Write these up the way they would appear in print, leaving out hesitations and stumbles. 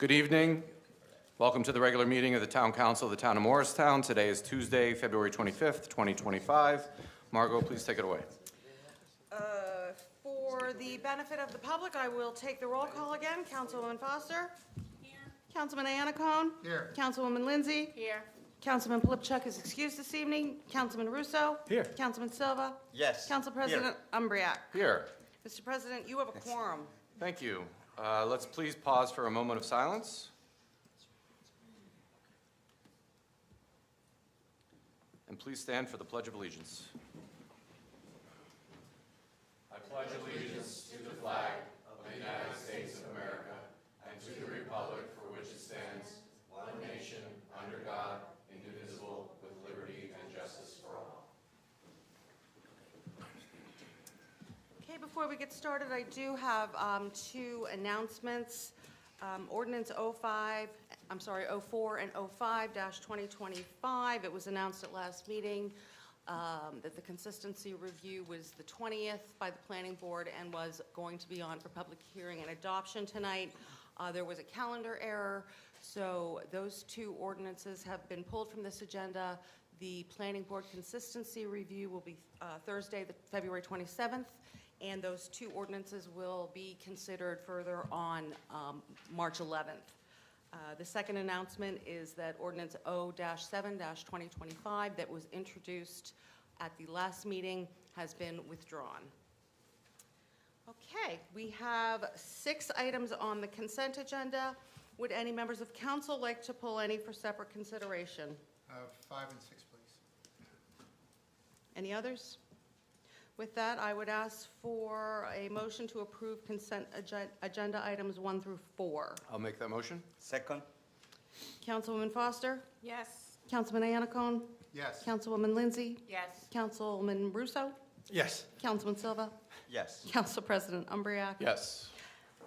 Good evening. Welcome to the regular meeting of the Town Council of the Town of Morristown. Today is Tuesday, February 25th, 2025. Margot, please take it away. For the benefit of the public, I will take the roll call again. Councilwoman Foster? Here. Councilman Anacone? Here. Councilwoman Lindsay? Here. Councilman Polipchuk is excused this evening. Councilman Russo? Here. Councilman Silva? Yes. Council President Umbriac? Here. Mr. President, you have a quorum. Thank you. Let's please pause for a moment of silence. And please stand for the Pledge of Allegiance. I pledge allegiance to the flag of the United States of America and to the republic for which it stands, one nation, under God, indivisible, with liberty and justice for all. Okay, before we get started, I do have two announcements. Ordinance 04 and 05-2025. It was announced at last meeting that the consistency review was the 20th by the planning board and was going to be on for public hearing and adoption tonight. There was a calendar error, so those two ordinances have been pulled from this agenda. The planning board consistency review will be Thursday, February 27th. And those two ordinances will be considered further on March 11th. The second announcement is that ordinance 0-7-2025 that was introduced at the last meeting has been withdrawn. Okay, we have 6 items on the consent agenda. Would any members of council like to pull any for separate consideration? 5 and 6, please. Any others? With that, I would ask for a motion to approve consent agenda items 1 through 4. I'll make that motion. Second? Councilwoman Foster? Yes. Councilman Anacone? Yes. Councilwoman Lindsay? Yes. Councilman Russo? Yes. Councilman Silva? Yes. Council President Umbriac? Yes.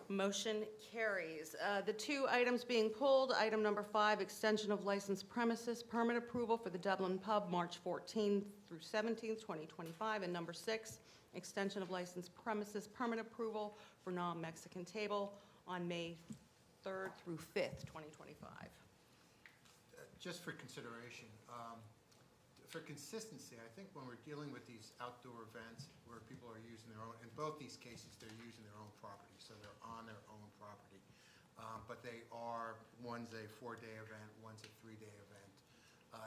Motion carries. The two items being pulled, item number 5, extension of licensed premises, permit approval for the Dublin Pub, March 14th through 17th, 2025. And number 6, extension of licensed premises, permit approval for non-Mexican table on May 3rd through 5th, 2025. Just for consideration, for consistency, I think when we're dealing with these outdoor events where people are using their own, in both these cases, they're using their own property, so they're on their own property. But they are, one's a 4-day event, one's a 3-day event.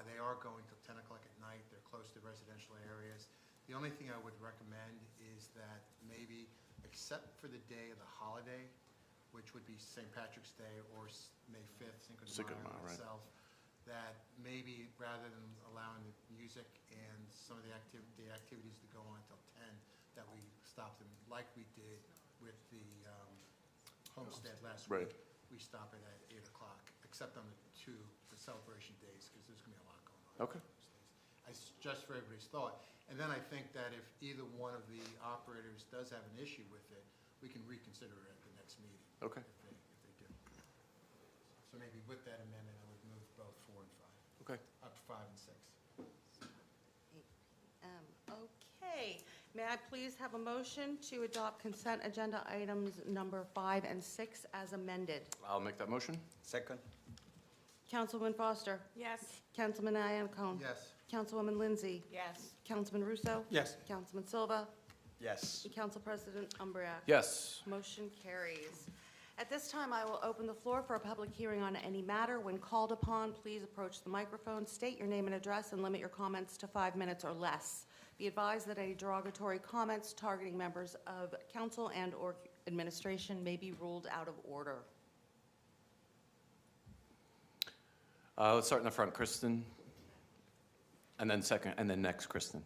They are going till 10 o'clock at night. They're close to residential areas. The only thing I would recommend is that maybe, except for the day of the holiday, which would be St. Patrick's Day or May 5th, Cinco de Mayo itself, that maybe rather than allowing the music and some of the activities to go on till 10, that we stop them like we did with the Homestead last week. We stop it at 8 o'clock, except on the celebration days, because there's going to be a lot going on. Okay. Just for everybody's thought. And then I think that if either one of the operators does have an issue with it, we can reconsider it at the next meeting. Okay. If they do. So maybe with that amendment, I would move both 4 and 5. Okay. Up to 5 and 6. Okay. May I please have a motion to adopt consent agenda items number 5 and 6 as amended? I'll make that motion. Second? Councilwoman Foster? Yes. Councilman Anacone? Yes. Councilwoman Lindsay? Yes. Councilman Russo? Yes. Councilman Silva? Yes. And Council President Umbriac? Yes. Motion carries. At this time, I will open the floor for a public hearing on any matter. When called upon, please approach the microphone, state your name and address, and limit your comments to 5 minutes or less. Be advised that any derogatory comments targeting members of council and/or administration may be ruled out of order. Let's start in the front, Kristen. And then second, and then next, Kristen.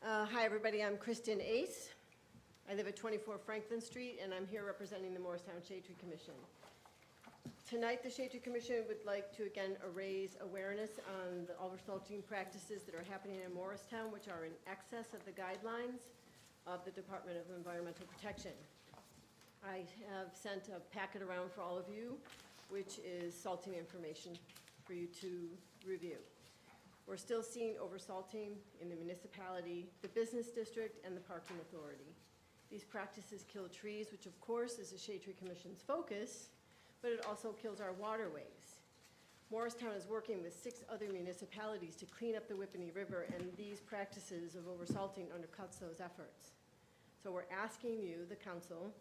Hi, everybody. I'm Kristen Ace. I live at 24 Franklin Street, and I'm here representing the Morristown Shade Tree Commission. Tonight, the Shade Tree Commission would like to, again, raise awareness on the oversalting practices that are happening in Morristown, which are in excess of the guidelines of the Department of Environmental Protection. I have sent a packet around for all of you, which is salting information for you to review. We're still seeing oversalting in the municipality, the business district, and the parking authority. These practices kill trees, which of course is the Shade Tree Commission's focus, but it also kills our waterways. Morristown is working with 6 other municipalities to clean up the Whippany River, and these practices of oversalting undercuts those efforts. So we're asking you, the council,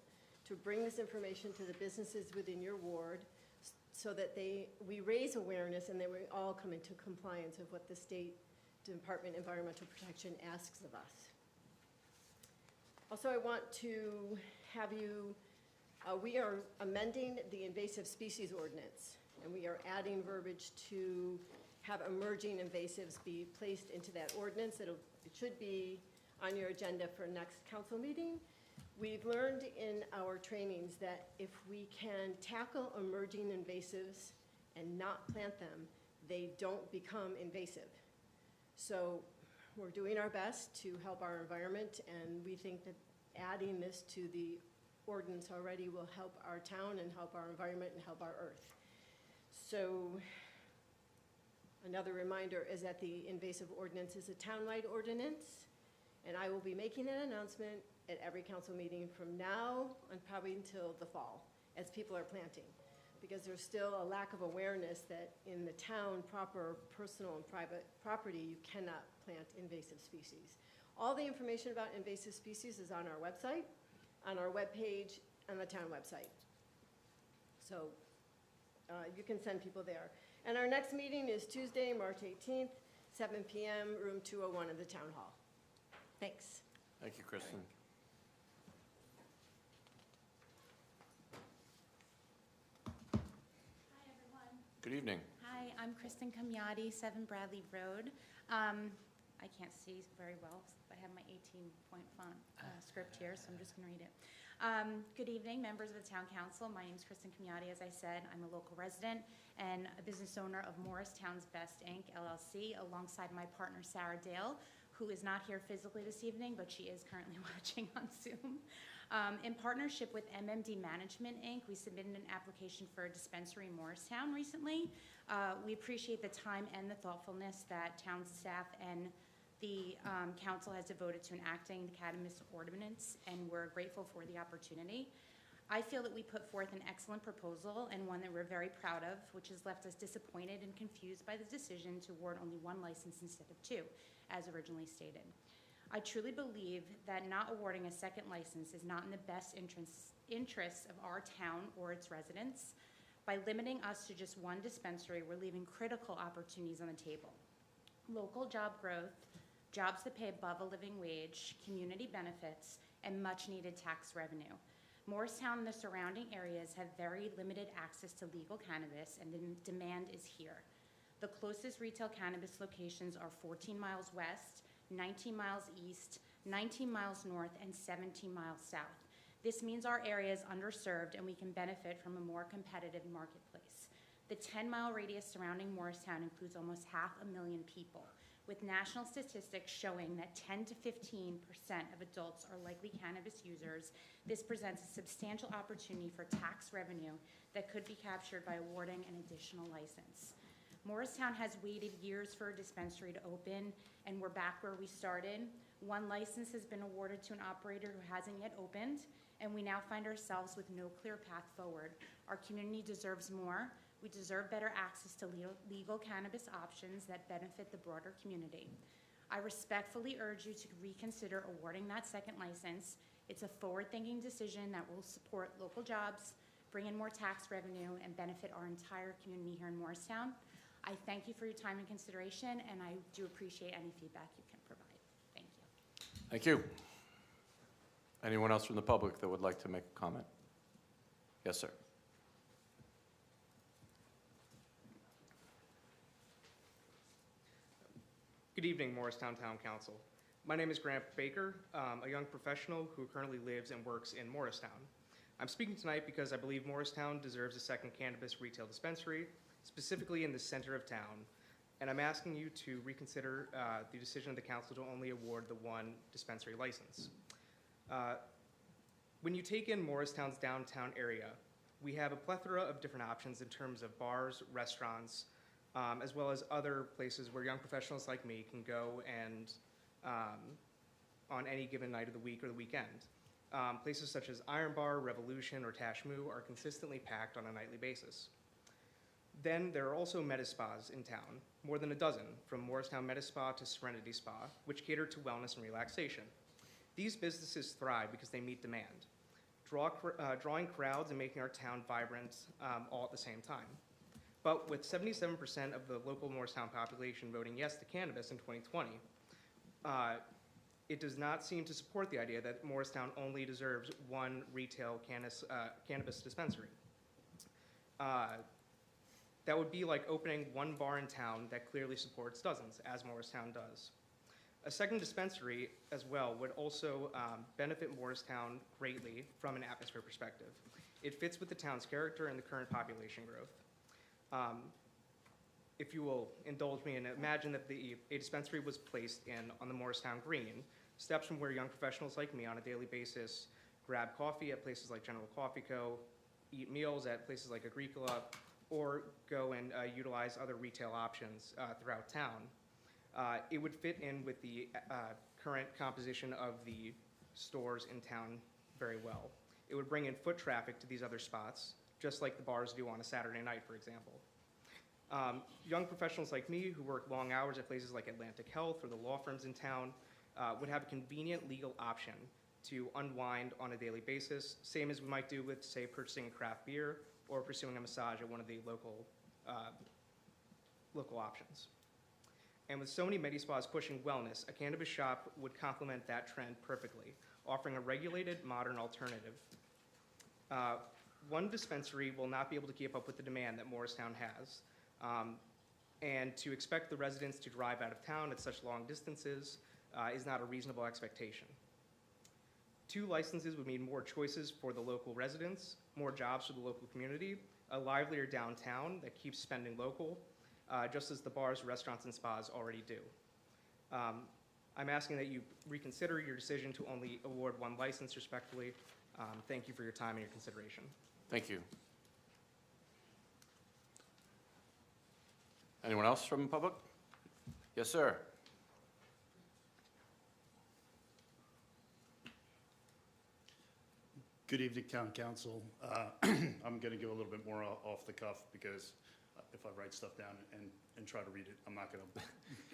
to bring this information to the businesses within your ward so that we raise awareness and that we all come into compliance of what the State Department of Environmental Protection asks of us. Also, I want to have you, we are amending the invasive species ordinance, and we are adding verbiage to have emerging invasives be placed into that ordinance. It should be on your agenda for next council meeting. We've learned in our trainings that if we can tackle emerging invasives and not plant them, they don't become invasive. So we're doing our best to help our environment, and we think that adding this to the ordinance already will help our town and help our environment and help our earth. So another reminder is that the invasive ordinance is a townwide ordinance, and I will be making that announcement at every council meeting from now and probably until the fall as people are planting, because there's still a lack of awareness that in the town proper personal and private property you cannot plant invasive species. All the information about invasive species is on our website, on our webpage, on the town website. So you can send people there. And our next meeting is Tuesday, March 18th, 7 p.m., room 201 of the town hall. Thanks. Thank you, Kristen. Hi, everyone. Good evening. Hi, I'm Kristen Camiotti, 7 Bradley Road. I can't see very well. I have my 18-point font script here, so I'm just going to read it. Good evening, members of the Town Council. My name is Kristen Camiotti. As I said, I'm a local resident and a business owner of Morristown's Best Inc. LLC, alongside my partner, Sarah Dale, who is not here physically this evening, but she is currently watching on Zoom. In partnership with MMD Management, Inc., we submitted an application for a dispensary in Morristown recently. We appreciate the time and the thoughtfulness that town staff and the council has devoted to enacting the cannabis ordinance, and we're grateful for the opportunity. I feel that we put forth an excellent proposal and one that we're very proud of, which has left us disappointed and confused by the decision to award only 1 license instead of 2, as originally stated. I truly believe that not awarding a second license is not in the best interests of our town or its residents. By limiting us to just 1 dispensary, we're leaving critical opportunities on the table. Local job growth, jobs that pay above a living wage, community benefits, and much-needed tax revenue. Morristown and the surrounding areas have very limited access to legal cannabis, and the demand is here. The closest retail cannabis locations are 14 miles west, 19 miles east, 19 miles north, and 17 miles south. This means our area is underserved, and we can benefit from a more competitive marketplace. The 10-mile radius surrounding Morristown includes almost 500,000 people, with national statistics showing that 10 to 15% of adults are likely cannabis users. This presents a substantial opportunity for tax revenue that could be captured by awarding an additional license. Morristown has waited years for a dispensary to open, and we're back where we started. 1 license has been awarded to an operator who hasn't yet opened, and we now find ourselves with no clear path forward. Our community deserves more. We deserve better access to legal cannabis options that benefit the broader community. I respectfully urge you to reconsider awarding that second license. It's a forward-thinking decision that will support local jobs, bring in more tax revenue, and benefit our entire community here in Morristown. I thank you for your time and consideration, and I do appreciate any feedback you can provide. Thank you. Thank you. Anyone else from the public that would like to make a comment? Yes, sir. Good evening, Morristown Town Council. My name is Grant Baker, a young professional who currently lives and works in Morristown. I'm speaking tonight because I believe Morristown deserves a second cannabis retail dispensary, specifically in the center of town, and I'm asking you to reconsider the decision of the council to only award the 1 dispensary license. When you take in Morristown's downtown area, we have a plethora of different options in terms of bars, restaurants, as well as other places where young professionals like me can go and on any given night of the week or the weekend. Places such as Iron Bar, Revolution, or Tashmoo are consistently packed on a nightly basis. Then there are also Medi-Spas in town, more than a dozen, from Morristown Medi-Spa to Serenity Spa, which cater to wellness and relaxation. These businesses thrive because they meet demand, drawing crowds and making our town vibrant all at the same time. But with 77% of the local Morristown population voting yes to cannabis in 2020, it does not seem to support the idea that Morristown only deserves one retail cannabis dispensary. That would be like opening one bar in town that clearly supports dozens, as Morristown does. A second dispensary as well would also benefit Morristown greatly from an atmosphere perspective. It fits with the town's character and the current population growth. If you will indulge me and imagine that a dispensary was placed on the Morristown Green, steps from where young professionals like me on a daily basis grab coffee at places like General Coffee Co., eat meals at places like Agricola, or go and utilize other retail options throughout town. It would fit in with the current composition of the stores in town very well. It would bring in foot traffic to these other spots, just like the bars do on a Saturday night, for example. Young professionals like me who work long hours at places like Atlantic Health or the law firms in town would have a convenient legal option to unwind on a daily basis, same as we might do with, say, purchasing a craft beer or pursuing a massage at one of the local options. And with so many Medi-Spas pushing wellness, a cannabis shop would complement that trend perfectly, offering a regulated, modern alternative. One dispensary will not be able to keep up with the demand that Morristown has. And to expect the residents to drive out of town at such long distances is not a reasonable expectation. 2 licenses would mean more choices for the local residents, more jobs for the local community, a livelier downtown that keeps spending local, just as the bars, restaurants, and spas already do. I'm asking that you reconsider your decision to only award 1 license respectfully. Thank you for your time and your consideration. Thank you. Anyone else from the public? Yes, sir. Good evening, Town Council. I'm going to go a little bit more off the cuff because if I write stuff down and try to read it, I'm not going to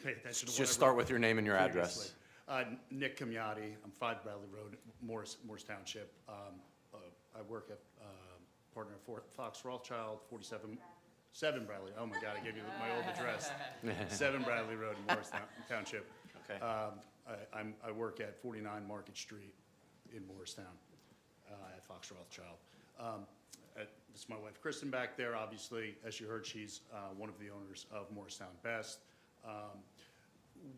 pay attention to what I Just start wrote with your name and your previously. address. Nick Camiotti. I'm 5 Bradley Road, Morris Township. I work at partner at Fox Rothschild, 7 Bradley. Oh my God, I gave you my old address. 7 Bradley Road, Morris Township. Okay. I work at 49 Market Street in Morristown. At Fox Rothschild. This is my wife, Kristen, back there. Obviously, as you heard, she's one of the owners of Morristown Best.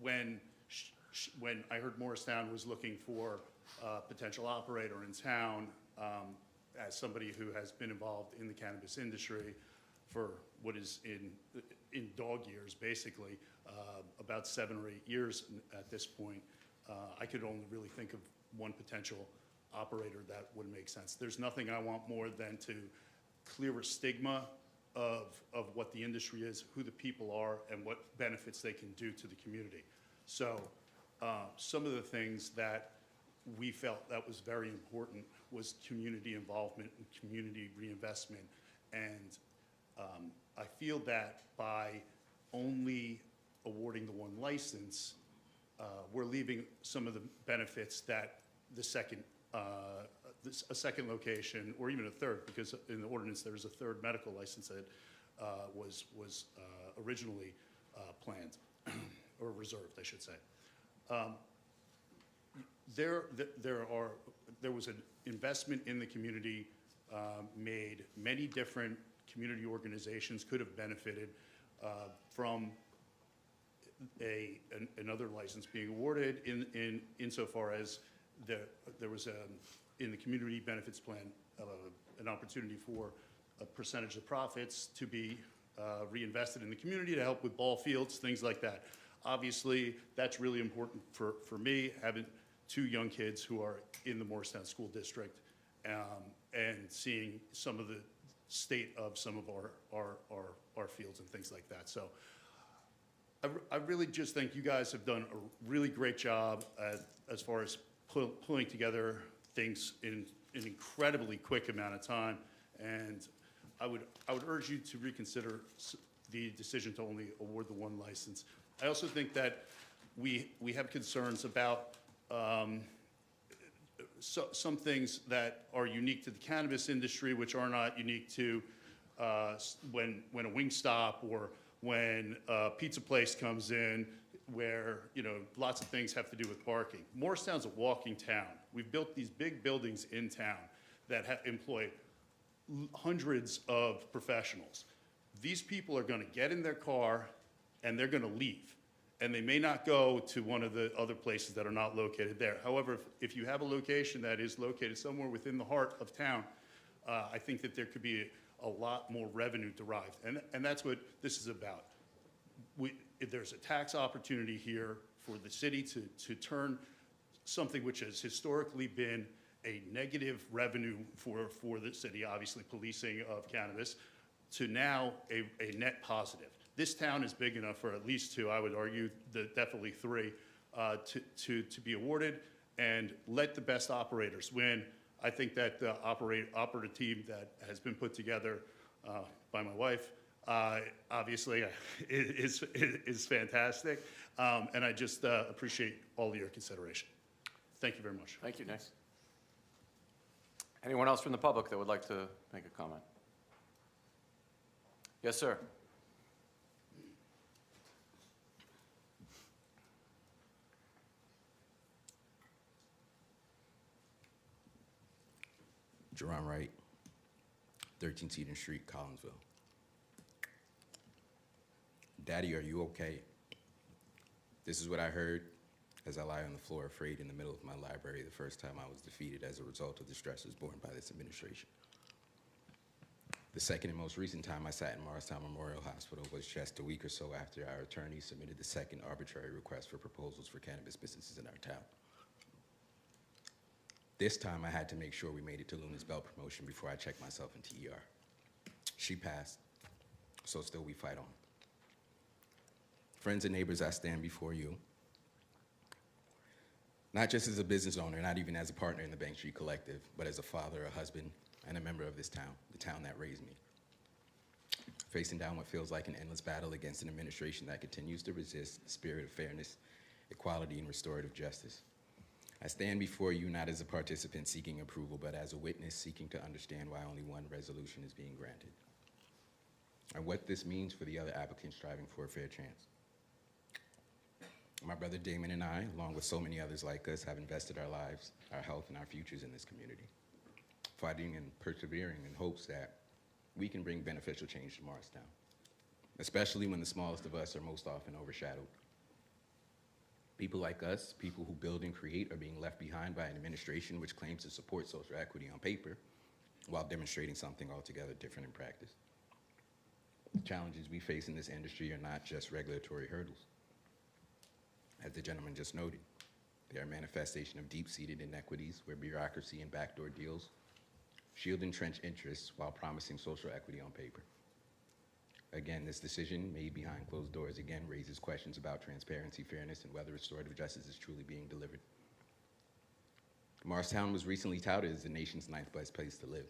When I heard Morristown was looking for a potential operator in town, as somebody who has been involved in the cannabis industry for what is in dog years, basically, about 7 or 8 years at this point, I could only really think of one potential operator that would make sense. There's nothing I want more than to clear a stigma of what the industry is, who the people are, and what benefits they can do to the community. So some of the things that we felt that was very important was community involvement and community reinvestment. And I feel that by only awarding the 1 license, we're leaving some of the benefits that the second a second location, or even a third, because in the ordinance there's a 3rd medical license that was originally planned, or reserved, I should say. There was an investment in the community made. Many different community organizations could have benefited from another license being awarded insofar as there was in the community benefits plan an opportunity for a percentage of profits to be reinvested in the community to help with ball fields, things like that. Obviously, that's really important for me, having 2 young kids who are in the Morristown School District, and seeing some of state of some of our fields and things like that. So I really just think you guys have done a really great job as far as pulling together things in an incredibly quick amount of time. And I would urge you to reconsider the decision to only award the one license. I also think that we have concerns about some things that are unique to the cannabis industry, which are not unique to when a Wingstop or when a pizza place comes in, where, you know, lots of things have to do with parking. Morristown's a walking town. We've built these big buildings in town that employ hundreds of professionals. These people are going to get in their car and they're going to leave. And they may not go to one of the other places that are not located there. However, if you have a location that is located somewhere within the heart of town, I think that there could be a lot more revenue derived. And that's what this is about. There's a tax opportunity here for the city to turn something which has historically been a negative revenue for the city, obviously policing of cannabis, to now a net positive. This town is big enough for at least two, I would argue, definitely three, to be awarded, and let the best operators win. I think that the operative team that has been put together by my wife, obviously, is fantastic, and I just appreciate all of your consideration. Thank you very much. Thank you. Next. Anyone else from the public that would like to make a comment? Yes, sir. Jerron Wright, 13 Eden Street, Collinsville. Daddy, are you okay? This is what I heard as I lie on the floor afraid in the middle of my library the first time I was defeated as a result of the stresses borne by this administration. The second and most recent time I sat in Morristown Memorial Hospital was just a week or so after our attorney submitted the second arbitrary request for proposals for cannabis businesses in our town. This time I had to make sure we made it to Luna's Bell promotion before I checked myself into ER. She passed, so still we fight on. Friends and neighbors, I stand before you, not just as a business owner, not even as a partner in the Bank Street Collective, but as a father, a husband, and a member of this town, the town that raised me. Facing down what feels like an endless battle against an administration that continues to resist the spirit of fairness, equality, and restorative justice. I stand before you not as a participant seeking approval, but as a witness seeking to understand why only one resolution is being granted, and what this means for the other applicants striving for a fair chance. My brother Damon and I, along with so many others like us, have invested our lives, our health, and our futures in this community, fighting and persevering in hopes that we can bring beneficial change to Morristown, especially when the smallest of us are most often overshadowed. People like us, people who build and create, are being left behind by an administration which claims to support social equity on paper while demonstrating something altogether different in practice. The challenges we face in this industry are not just regulatory hurdles. As the gentleman just noted, they are a manifestation of deep-seated inequities where bureaucracy and backdoor deals shield entrenched interests while promising social equity on paper. Again, this decision made behind closed doors again raises questions about transparency, fairness, and whether restorative justice is truly being delivered. Morristown was recently touted as the nation's 9th best place to live.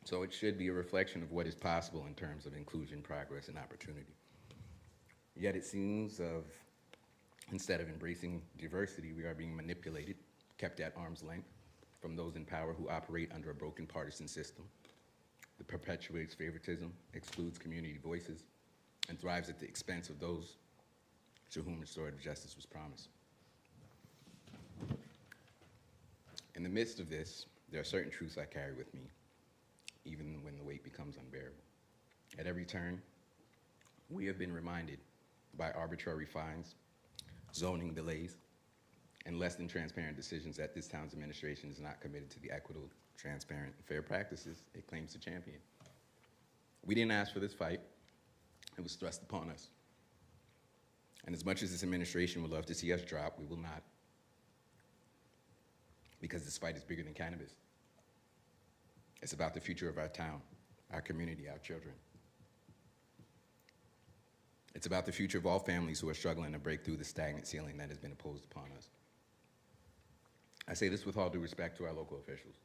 So it should be a reflection of what is possible in terms of inclusion, progress, and opportunity. Yet it seems instead of embracing diversity, we are being manipulated, kept at arm's length from those in power who operate under a broken partisan system that perpetuates favoritism, excludes community voices, and thrives at the expense of those to whom restorative justice was promised. In the midst of this, there are certain truths I carry with me, even when the weight becomes unbearable. At every turn, we have been reminded by arbitrary fines, zoning delays, and less than transparent decisions that this town's administration is not committed to the equitable, transparent, and fair practices it claims to champion. We didn't ask for this fight. It was thrust upon us. And as much as this administration would love to see us drop, we will not. Because this fight is bigger than cannabis. It's about the future of our town, our community, our children. It's about the future of all families who are struggling to break through the stagnant ceiling that has been imposed upon us. I say this with all due respect to our local officials.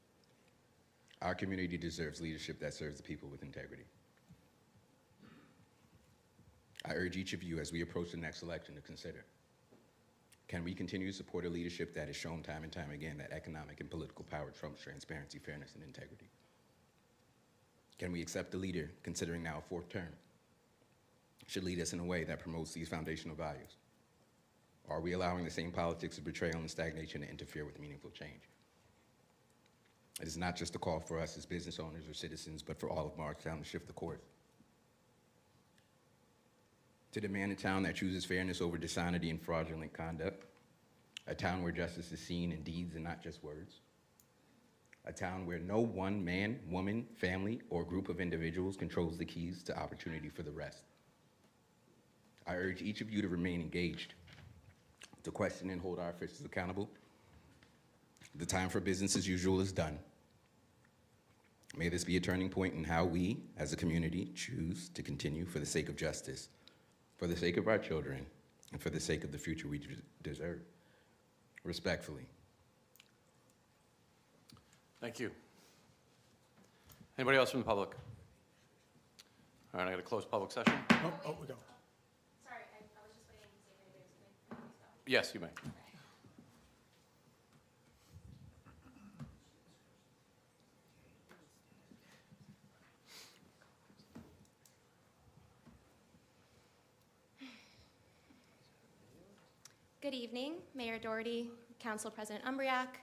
Our community deserves leadership that serves the people with integrity. I urge each of you as we approach the next election to consider, can we continue to support a leadership that has shown time and time again that economic and political power trumps transparency, fairness, and integrity? Can we accept a leader, considering now a fourth term, should lead us in a way that promotes these foundational values? Or are we allowing the same politics of betrayal and stagnation to interfere with meaningful change? It is not just a call for us as business owners or citizens, but for all of Morristown to shift the course. To demand a town that chooses fairness over dishonesty and fraudulent conduct, a town where justice is seen in deeds and not just words, a town where no one man, woman, family, or group of individuals controls the keys to opportunity for the rest. I urge each of you to remain engaged, to question and hold our officials accountable. The time for business as usual is done. May this be a turning point in how we, as a community, choose to continue for the sake of justice, for the sake of our children, and for the sake of the future we deserve. Respectfully. Thank you. Anybody else from the public? All right, I got to close public session. We go. Sorry, I was just waiting to see if anybody was going to. Yes, you may. Good evening, Mayor Doherty, Council President Umbriak,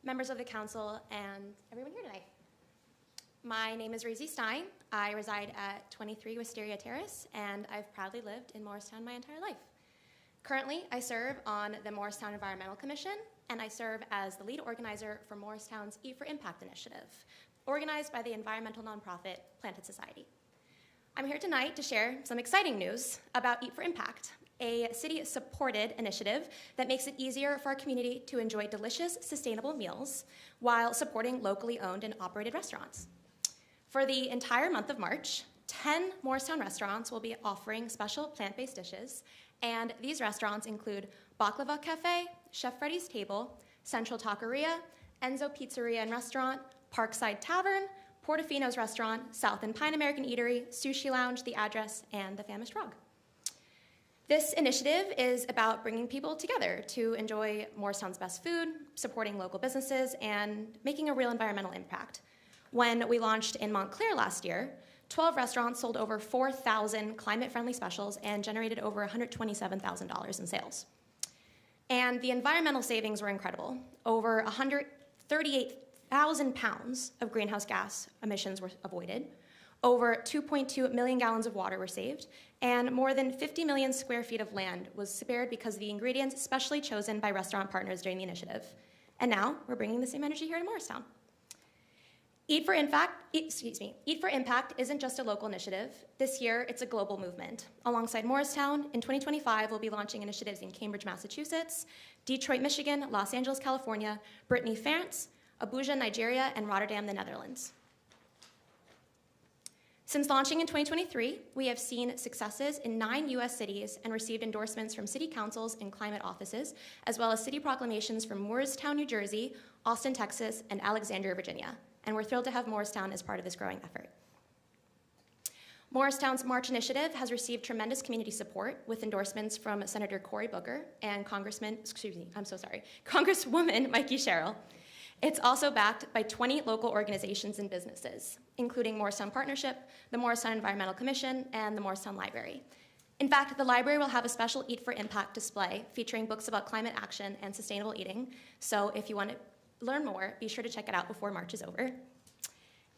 members of the council, and everyone here tonight. My name is Razie Stein. I reside at 23 Wisteria Terrace, and I've proudly lived in Morristown my entire life. Currently, I serve on the Morristown Environmental Commission, and I serve as the lead organizer for Morristown's Eat for Impact initiative, organized by the environmental nonprofit Planted Society. I'm here tonight to share some exciting news about Eat for Impact, a city-supported initiative that makes it easier for our community to enjoy delicious, sustainable meals while supporting locally owned and operated restaurants. For the entire month of March, 10 Morristown restaurants will be offering special plant-based dishes, and these restaurants include Baklava Cafe, Chef Freddy's Table, Central Taqueria, Enzo Pizzeria and Restaurant, Parkside Tavern, Portofino's Restaurant, South and Pine American Eatery, Sushi Lounge, The Address, and The Famished Frog. This initiative is about bringing people together to enjoy Morristown's best food, supporting local businesses, and making a real environmental impact. When we launched in Montclair last year, 12 restaurants sold over 4,000 climate-friendly specials and generated over $127,000 in sales. And the environmental savings were incredible. Over 138,000 pounds of greenhouse gas emissions were avoided. Over 2.2 million gallons of water were saved, and more than 50 million square feet of land was spared because of the ingredients specially chosen by restaurant partners during the initiative. And now we're bringing the same energy here to Morristown. Eat for Impact isn't just a local initiative. This year, it's a global movement. Alongside Morristown, in 2025, we'll be launching initiatives in Cambridge, Massachusetts, Detroit, Michigan, Los Angeles, California, Brittany, France, Abuja, Nigeria, and Rotterdam, the Netherlands. Since launching in 2023, we have seen successes in 9 U.S. cities and received endorsements from city councils and climate offices, as well as city proclamations from Morristown, New Jersey, Austin, Texas, and Alexandria, Virginia. And we're thrilled to have Morristown as part of this growing effort. Morristown's March initiative has received tremendous community support with endorsements from Senator Cory Booker and Congresswoman Mikey Sherrill. It's also backed by 20 local organizations and businesses, including Morristown Partnership, the Morristown Environmental Commission, and the Morristown Library. In fact, the library will have a special Eat for Impact display featuring books about climate action and sustainable eating. So if you want to learn more, be sure to check it out before March is over.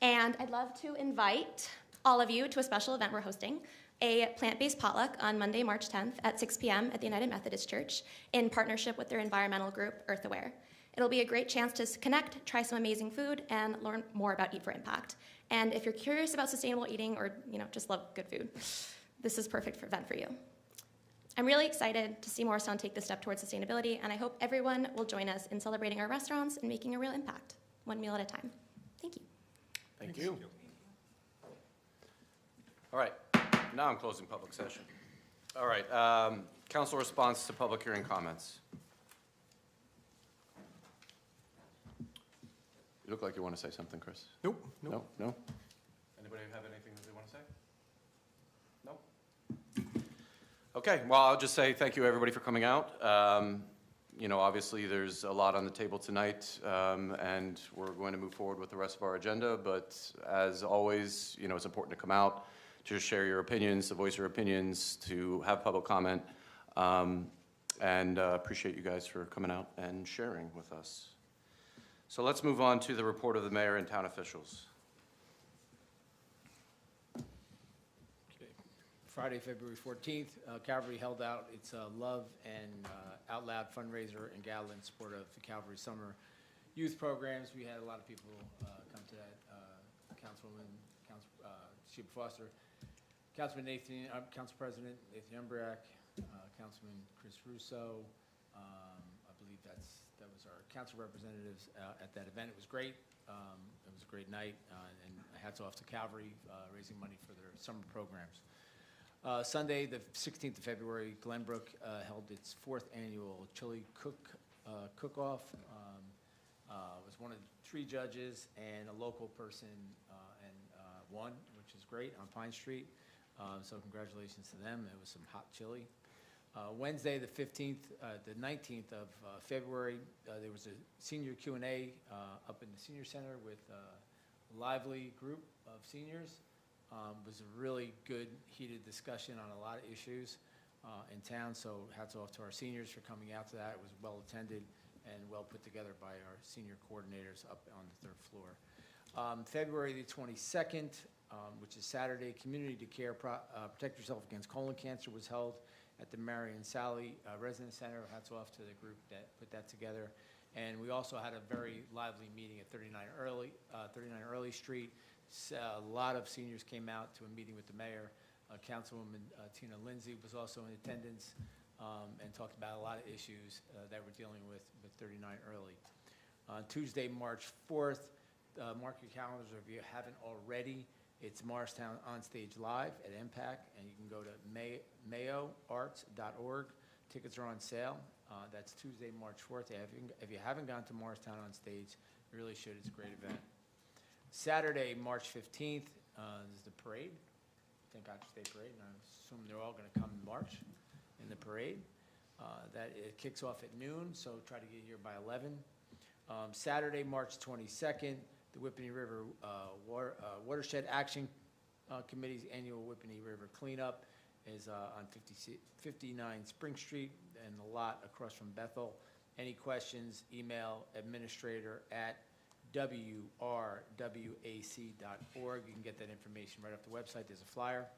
And I'd love to invite all of you to a special event we're hosting, a plant-based potluck on Monday, March 10th at 6 p.m. at the United Methodist Church in partnership with their environmental group, EarthAware. It'll be a great chance to connect, try some amazing food, and learn more about Eat for Impact. And if you're curious about sustainable eating or just love good food, this is a perfect event for you. I'm really excited to see Morristown take this step towards sustainability, and I hope everyone will join us in celebrating our restaurants and making a real impact, one meal at a time. Thank you. Thank you. All right, now I'm closing public session. All right, council response to public hearing comments. You look like you want to say something, Chris. Nope. No? No? Anybody have anything that they want to say? No? Okay, well, I'll just say thank you, everybody, for coming out. You know, obviously, there's a lot on the table tonight, and we're going to move forward with the rest of our agenda, but as always, you know, it's important to come out, to share your opinions, to voice your opinions, to have public comment, and appreciate you guys for coming out and sharing with us. So let's move on to the report of the mayor and town officials. Friday, February 14th, Calvary held out its Love and Out Loud fundraiser and gala in support of the Calvary Summer Youth Programs. We had a lot of people come to that. Councilwoman, Sheba Foster, Councilman Nathan, Council President Nathan Umbriak, Councilman Chris Russo. I believe that was our council representatives at that event. It was great. It was a great night, and hats off to Calvary raising money for their summer programs. Sunday, the 16th of February, Glenbrook held its 4th annual chili cook-off. Was one of 3 judges and a local person won, which is great, on Pine Street. So congratulations to them. It was some hot chili. Wednesday, the 19th of February, there was a senior Q&A up in the senior center with a lively group of seniors. It was a really good, heated discussion on a lot of issues in town, so hats off to our seniors for coming out to that. It was well attended and well put together by our senior coordinators up on the 3rd floor. February the 22nd, which is Saturday, Community to Care Protect Yourself Against Colon Cancer was held at the Marion Sally Residence Center. Hats off to the group that put that together. And we also had a very lively meeting at 39 Early Street. A lot of seniors came out to a meeting with the mayor. Councilwoman Tina Lindsay was also in attendance and talked about a lot of issues that we're dealing with 39 Early. Tuesday, March 4th, mark your calendars if you haven't already. It's Morristown On Stage Live at MPAC, and you can go to mayoarts.org. Tickets are on sale. That's Tuesday, March 4th. If you haven't gone to Morristown On Stage, you really should. It's a great event. Saturday, March 15th, is the parade, St. Patrick's Day parade, and I assume they're all going to come in March in the parade. It kicks off at noon, so try to get here by 11. Saturday, March 22nd, the Whippany River Watershed Action Committee's annual Whippany River cleanup is on 59 Spring Street and the lot across from Bethel. Any questions, email administrator@wrwac.org. You can get that information right off the website. There's a flyer.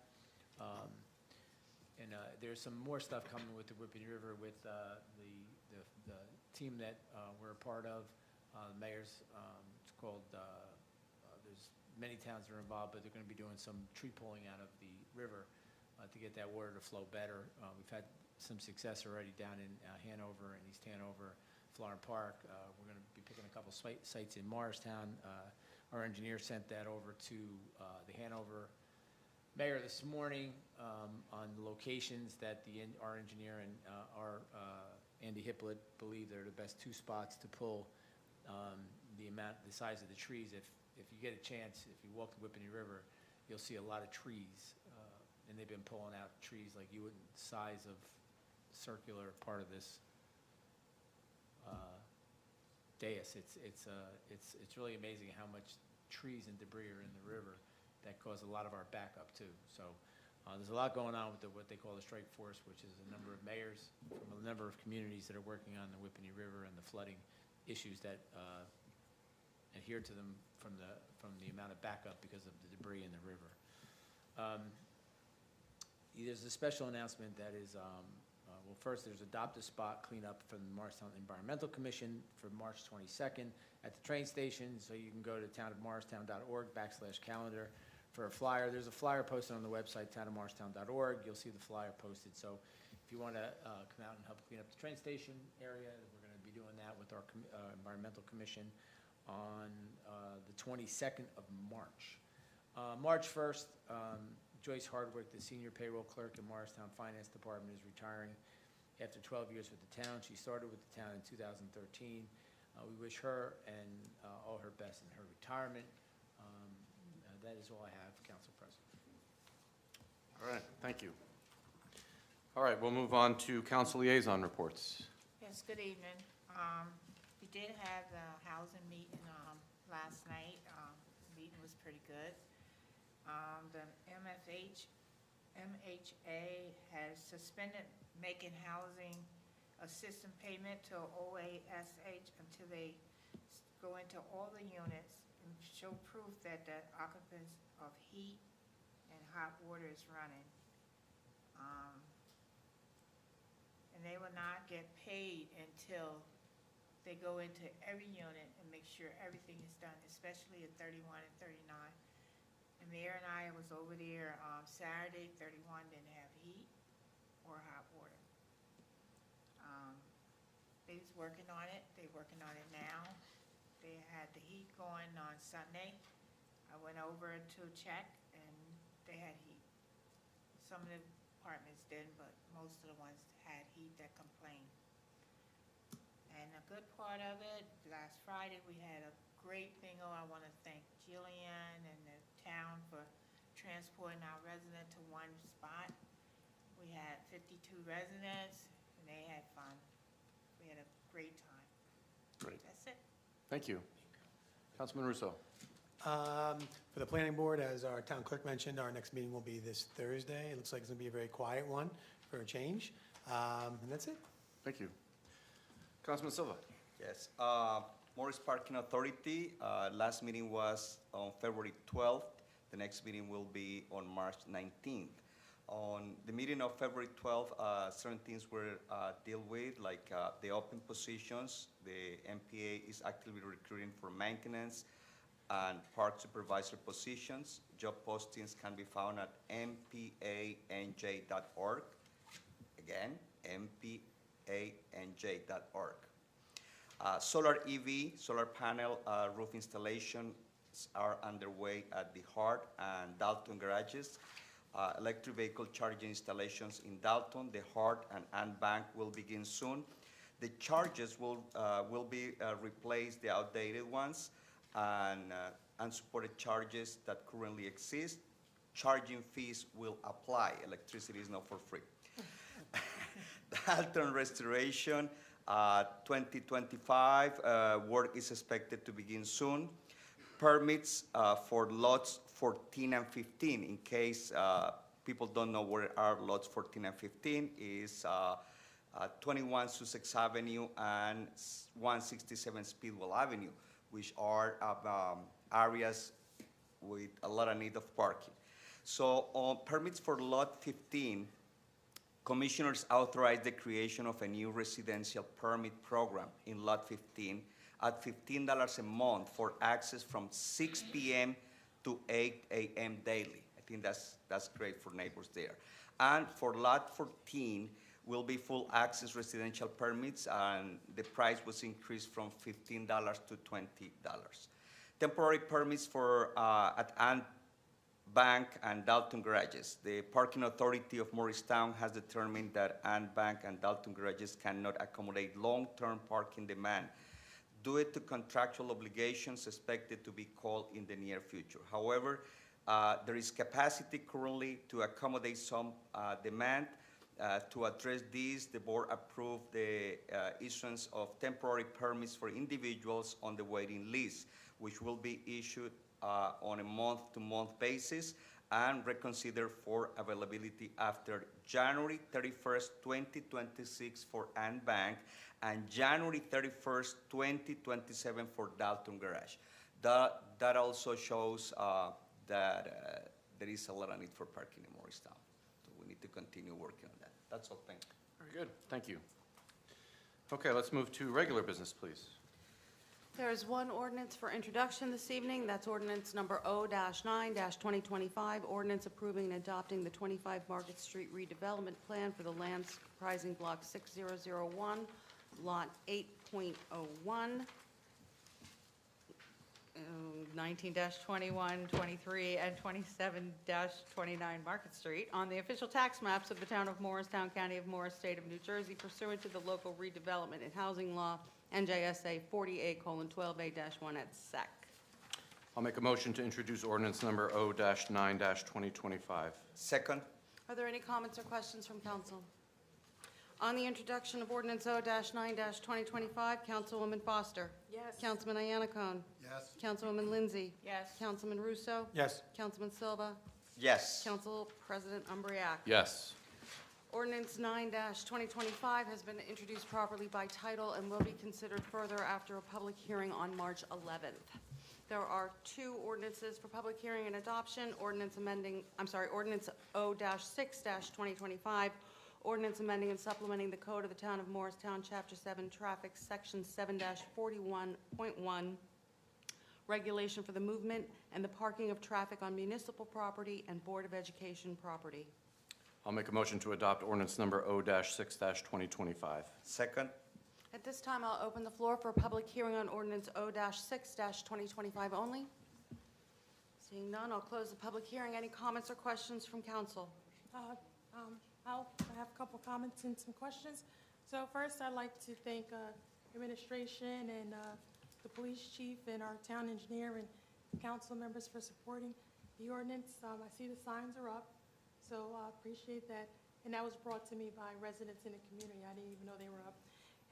There's some more stuff coming with the Whippany River with the team that we're a part of. The mayor's, it's called, there's many towns that are involved, but they're going to be doing some tree pulling out of the river to get that water to flow better. We've had some success already down in Hanover and East Hanover, Florham Park. We're going to be picking a couple sites in Morristown. Our engineer sent that over to the Hanover mayor this morning on the locations that our engineer and our Andy Hippolyte believe they're the best 2 spots to pull the size of the trees. If you get a chance, if you walk the Whippany River, you'll see a lot of trees, and they've been pulling out trees like you wouldn't, size of circular part of this dais. It's really amazing how much trees and debris are in the river that cause a lot of our backup too. So there's a lot going on with what they call the strike force, which is a number of mayors from a number of communities that are working on the Whippany River and the flooding issues that adhere to them from the amount of backup because of the debris in the river. There's a special announcement that is, well, first there's Adopt a Spot cleanup from the Morristown Environmental Commission for March 22nd at the train station. So you can go to townofmorristown.org/calendar for a flyer. There's a flyer posted on the website, townofmorristown.org. You'll see the flyer posted. So if you want to come out and help clean up the train station area, we're going to be doing that with our environmental commission. on the 22nd of March. March 1st, Joyce Hardwick, the senior payroll clerk in Morristown Finance Department, is retiring after 12 years with the town. She started with the town in 2013. We wish her and all her best in her retirement. That is all I have, Council President. All right, thank you. All right, we'll move on to council liaison reports. Yes, good evening. We did have the housing meeting last night. The meeting was pretty good. The MHA has suspended making housing assistance payment to OASH until they go into all the units and show proof that the occupants of heat and hot water is running. And they will not get paid until they go into every unit and make sure everything is done, especially at 31 and 39. And Mayor and I was over there Saturday. 31 didn't have heat or hot water. They was working on it. They're working on it now. They had the heat going on Sunday. I went over to check, and they had heat. Some of the apartments didn't, but most of the ones had heat that complained. And a good part of it, last Friday, we had a great bingo. I want to thank Jillian and the town for transporting our residents to one spot. We had 52 residents, and they had fun. We had a great time. Great. That's it. Thank you. Councilman Russo. For the planning board, as our town clerk mentioned, our next meeting will be this Thursday. It looks like it's going to be a very quiet one for a change. And that's it. Thank you. Councilman Silva. Yes. Morris Parking Authority, last meeting was on February 12th. The next meeting will be on March 19th. On the meeting of February 12th, certain things were dealt with, like the open positions. The MPA is actively recruiting for maintenance and park supervisor positions. Job postings can be found at mpanj.org. Again, mpanj.org. Solar EV, solar panel roof installations are underway at the Hart and Dalton garages. Electric vehicle charging installations in Dalton, the Hart, and Ann Bank will begin soon. The charges will replace the outdated ones, and unsupported charges that currently exist. Charging fees will apply. Electricity is not for free. Dalton Restoration 2025, work is expected to begin soon. Permits for lots 14 and 15, in case people don't know where are lots 14 and 15, is 21 Sussex Avenue and 167 Speedwell Avenue, which are areas with a lot of need of parking. So on permits for lot 15, commissioners authorized the creation of a new residential permit program in lot 15 at $15 a month for access from 6 p.m. to 8 a.m. daily. I think that's great for neighbors there. And for lot 14 will be full access residential permits, and the price was increased from $15 to $20. Temporary permits for at Ann Bank and Dalton garages. The Parking Authority of Morristown has determined that Ann Bank and Dalton garages cannot accommodate long-term parking demand due to contractual obligations expected to be called in the near future. However, there is capacity currently to accommodate some demand. To address this, the board approved the issuance of temporary permits for individuals on the waiting list, which will be issued on a month-to-month basis and reconsidered for availability after January 31st, 2026 for Ann Bank and January 31st, 2027 for Dalton Garage. That also shows that there is a lot of need for parking in Morristown. So we need to continue working on that. That's all, thank you. Very good, thank you. Okay, let's move to regular business, please. There is one ordinance for introduction this evening. That's ordinance number O-9-2025, ordinance approving and adopting the 25 Market Street redevelopment plan for the lands comprising Block 6001, Lot 8.01. 19-21, 23, and 27-29 Market Street on the official tax maps of the town of Morristown, County of Morris, State of New Jersey pursuant to the local redevelopment and housing law, NJSA 40A:12A-1 et sec. I'll make a motion to introduce ordinance number O-9-2025. Second? Are there any comments or questions from council? On the introduction of ordinance O-9-2025, Councilwoman Foster. Yes. Councilman Iannicone. Yes. Councilwoman Lindsay. Yes. Councilman Russo. Yes. Councilman Silva. Yes. Council President Umbreak. Yes. Ordinance 9-2025 has been introduced properly by title and will be considered further after a public hearing on March 11th. There are two ordinances for public hearing and adoption. Ordinance O-6-2025, ordinance amending and supplementing the code of the town of Morristown, Chapter 7, Traffic, Section 7-41.1, regulation for the movement and the parking of traffic on municipal property and Board of Education property. I'll make a motion to adopt ordinance number O-6-2025. Second? At this time, I'll open the floor for a public hearing on ordinance O-6-2025 only. Seeing none, I'll close the public hearing. Any comments or questions from council? I have a couple comments and some questions. So first, I'd like to thank administration and the police chief and our town engineer and council members for supporting the ordinance. I see the signs are up, so I appreciate that. And that was brought to me by residents in the community. I didn't even know they were up.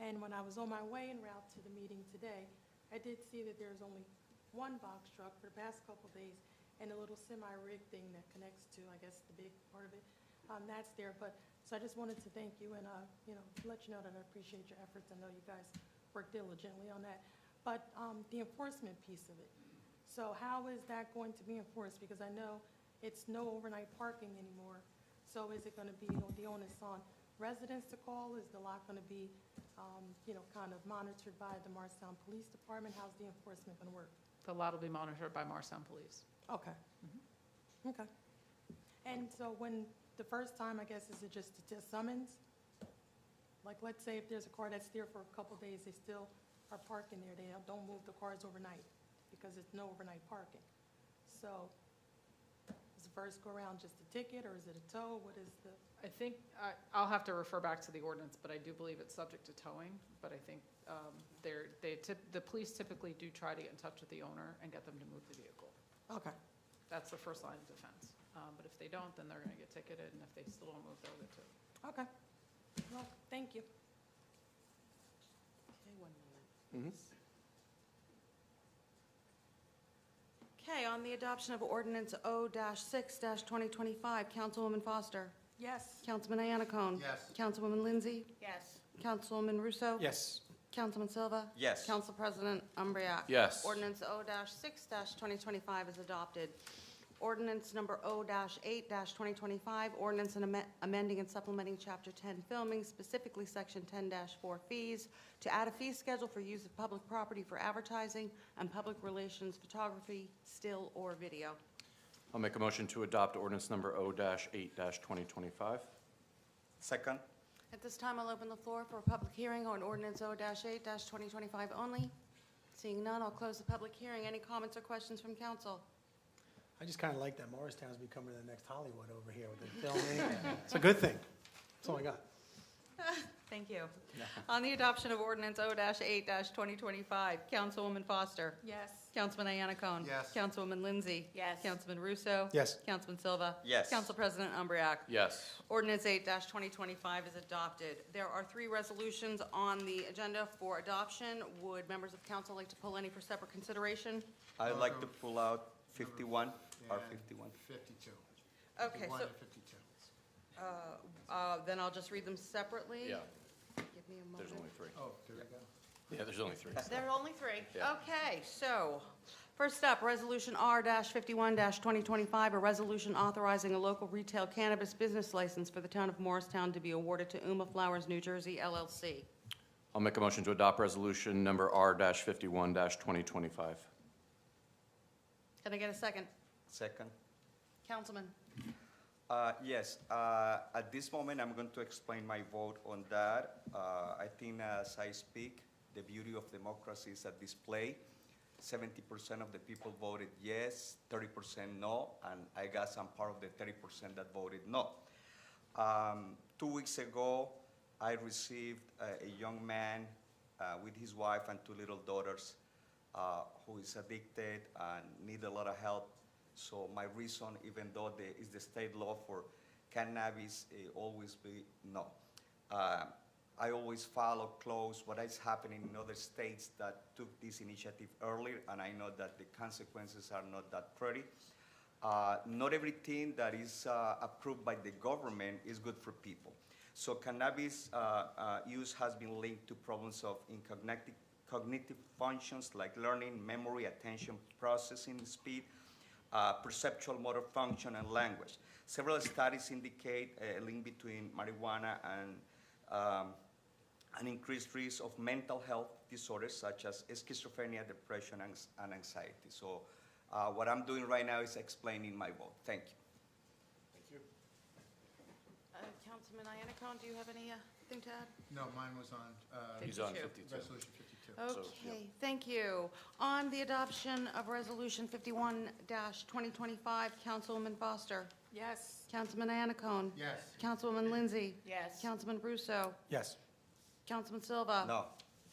And when I was on my way en route to the meeting today, I did see that there's only one box truck for the past couple days and a little semi-rig thing that connects to, I guess, the big part of it. That's there, but, so I just wanted to thank you and, let you know that I appreciate your efforts. I know you guys work diligently on that. But the enforcement piece of it. So how is that going to be enforced? Because I know it's no overnight parking anymore. So is it going to be the onus on residents to call? Is the lot going to be, kind of monitored by the Morristown Police Department? How's the enforcement going to work? The lot will be monitored by Morristown Police. Okay. Okay. And so when the first time, I guess, is it just a summons? Like, let's say if there's a car that's there for a couple days, they still are parking there. They don't move the cars overnight because it's no overnight parking. So is the first go around just a ticket or is it a tow? What is the? I think, I'll have to refer back to the ordinance, but I do believe it's subject to towing. But I think the police typically do try to get in touch with the owner and get them to move the vehicle. Okay. That's the first line of defense. But if they don't, then they're going to get ticketed, and if they still don't move, they'll get towed. Okay. Well, thank you. Okay, 1 minute. Okay, on the adoption of ordinance O-6-2025, Councilwoman Foster. Yes. Councilman Iannicone. Yes. Councilwoman Lindsay. Yes. Councilwoman Russo. Yes. Councilman Silva. Yes. Council President Umbreak. Yes. Ordinance O-6-2025 is adopted. Ordinance number O-8-2025, ordinance amending and supplementing Chapter 10 filming, specifically Section 10-4 fees, to add a fee schedule for use of public property for advertising and public relations photography, still or video. I'll make a motion to adopt ordinance number O-8-2025. Second? At this time, I'll open the floor for a public hearing on ordinance O-8-2025 only. Seeing none, I'll close the public hearing. Any comments or questions from council? I just kind of like that Morristown's becoming the next Hollywood over here with the filming. It's a good thing. That's all I got. Thank you. On the adoption of ordinance O-8-2025, Councilwoman Foster. Yes. Councilman Iannicone. Yes. Councilwoman Lindsay. Yes. Councilman Russo. Yes. Councilman Silva. Yes. Council President Umbreak. Yes. Ordinance 8-2025 is adopted. There are 3 resolutions on the agenda for adoption. Would members of council like to pull any for separate consideration? I'd like to pull out 51, or And 51. 52. Okay, 51 so and 52. then I'll just read them separately. Yeah, Give me a there's moment. only 3. Oh, there we go. Yeah, there's only 3. There are only 3. Yeah. Okay, so, first up, Resolution R-51-2025, a resolution authorizing a local retail cannabis business license for the town of Morristown to be awarded to Uma Flowers, New Jersey, LLC. I'll make a motion to adopt resolution number R-51-2025. Can I get a second? Second? Councilman? Yes, at this moment, I'm going to explain my vote on that. I think as I speak, the beauty of democracy is at display. 70% of the people voted yes, 30% no, and I guess I'm part of the 30% that voted no. 2 weeks ago, I received a young man with his wife and 2 little daughters who is addicted and need a lot of help. So my reason, even though is the state law for cannabis, always be no. I always follow close what is happening in other states that took this initiative earlier, and I know that the consequences are not that pretty. Not everything that is approved by the government is good for people. So cannabis use has been linked to problems in cognitive functions like learning, memory, attention processing speed, perceptual motor function, and language. Several studies indicate a link between marijuana and an increased risk of mental health disorders such as schizophrenia, depression, and anxiety. So what I'm doing right now is explaining my vote. Thank you. Thank you. Councilman Iannacone, do you have anything to add? No, mine was on He's on 52. 52. Resolution 52. Okay, thank you. On the adoption of Resolution 51-2025, Councilwoman Foster. Yes. Councilman Iannacone. Yes. Councilwoman Lindsay. Yes. Councilman Russo. Yes. Councilman Silva. No.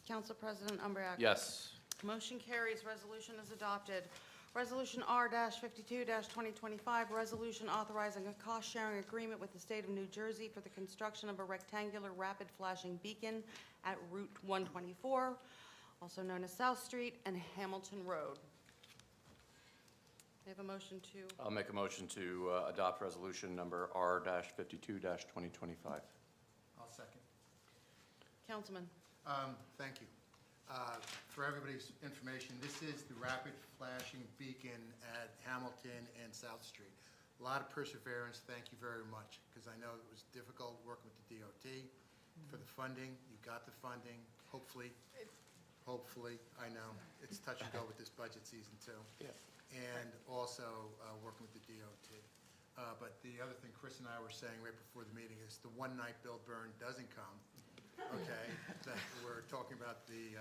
Council President Umbreak. Yes. Motion carries. Resolution is adopted. Resolution R-52-2025, resolution authorizing a cost-sharing agreement with the State of New Jersey for the construction of a rectangular rapid flashing beacon at Route 124, also known as South Street and Hamilton Road. May I have a motion to? I'll make a motion to adopt resolution number R-52-2025. I'll second. Councilman. Thank you. For everybody's information, this is the rapid flashing beacon at Hamilton and South Street. A lot of perseverance, thank you very much, because I know it was difficult working with the DOT for the funding. You got the funding, hopefully, I know, it's touch and go with this budget season too. Yeah. And also working with the DOT. But the other thing Chris and I were saying right before the meeting is the one night Bill Byrne doesn't come, okay, that we're talking about the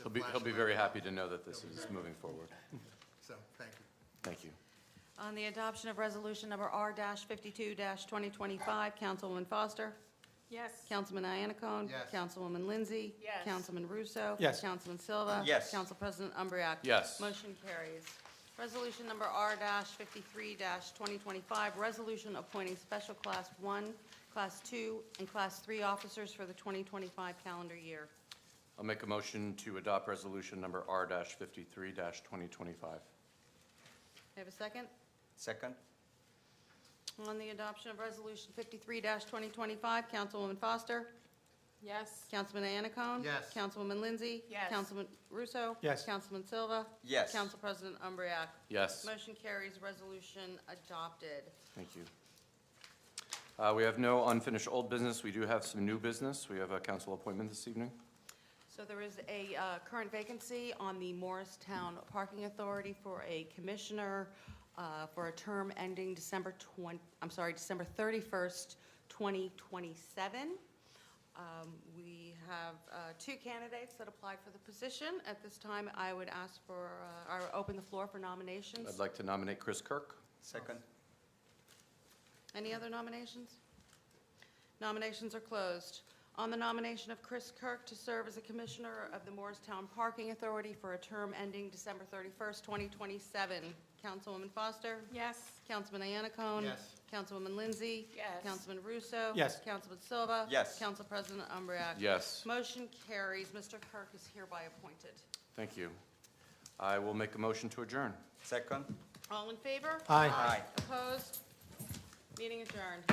He'll be very happy to know that this is moving forward. So, thank you. Thank you. On the adoption of resolution number R-52-2025, Councilwoman Foster. Yes. Councilman Iannacone. Yes. Councilwoman Lindsay. Yes. Councilman Russo. Yes. Councilman Silva. Yes. Council President Umbreak. Yes. Motion carries. Resolution number R-53-2025, resolution appointing special Class 1, Class 2, and Class 3 officers for the 2025 calendar year. I'll make a motion to adopt resolution number R-53-2025. May I have a second? Second? On the adoption of resolution 53-2025, Councilwoman Foster. Yes. Councilman Iannacone. Yes. Councilwoman Lindsay. Yes. Councilman Russo. Yes. Councilman Silva. Yes. Council President Umbreak. Yes. Motion carries, resolution adopted. Thank you. We have no unfinished old business. We do have some new business. We have a council appointment this evening. So there is a current vacancy on the Morristown Parking Authority for a commissioner for a term ending December 31st, 2027. We have 2 candidates that applied for the position. At this time, I would ask for, or open the floor for nominations. I'd like to nominate Chris Kirk. Second? Any other nominations? Nominations are closed. On the nomination of Chris Kirk to serve as a commissioner of the Morristown Parking Authority for a term ending December 31st, 2027, Councilwoman Foster? Yes. Councilman Iannacone? Yes. Councilwoman Lindsay? Yes. Councilman Russo? Yes. Councilman Silva? Yes. Council President Umbreak? Yes. Motion carries. Mr. Kirk is hereby appointed. Thank you. I will make a motion to adjourn. Second? All in favor? Aye. Aye. Opposed? Meeting adjourned.